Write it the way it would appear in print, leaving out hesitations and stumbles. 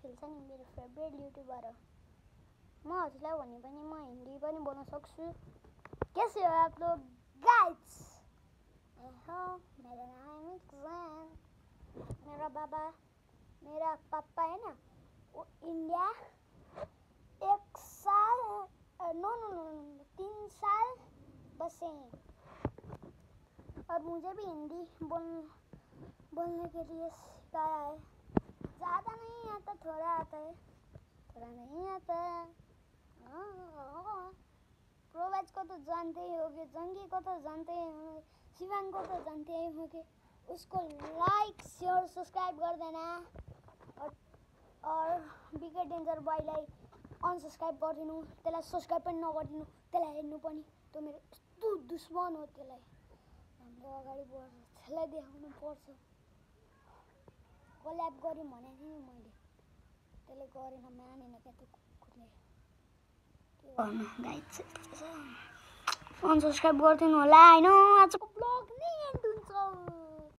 खेल्छ नि मेरो फेभरेट युट्युबर हो म हजुरलाई भने पनि म हिन्दी पनि बोल्न सक्छु कैसे हो आप लोग गाइस हो मेरा नाम है कुरान मेरा पापा है ना वो इंडिया 1 साल नो 3 साल बसे हैं और मुझे भी हिंदी बोलने के लिए सिखाया है ज़्यादा नहीं आता थोड़ा आता है थोड़ा नहीं आता प्रोवाज को तो जानते ही होंगे जंगी को तो जानते ही होंगे शिवांग को तो जानते ही होंगे उसको लाइक शेयर सब्सक्राइब कर देना और बिगर डेन्जर बॉयलाई अनसब्सक्राइब गरिदिनु त्यसलाई सब्सक्राइब पनि नगरिदिनु त्यसलाई हेर्नु पनि त्यो मेरो यस्तो दुश्मन हो त्यसलाई हाम्रो अगाडि बढ्छ त्यसलाई देखाउनु पर्छ कोल्याब गरौँ भनेको थिएँ मैले त्यसले गरेन मानेन क्या त्यो कुकुरले के गर्नु गाइस अनसब्सक्राइब गरिदिनु होला हैन आजको ब्लग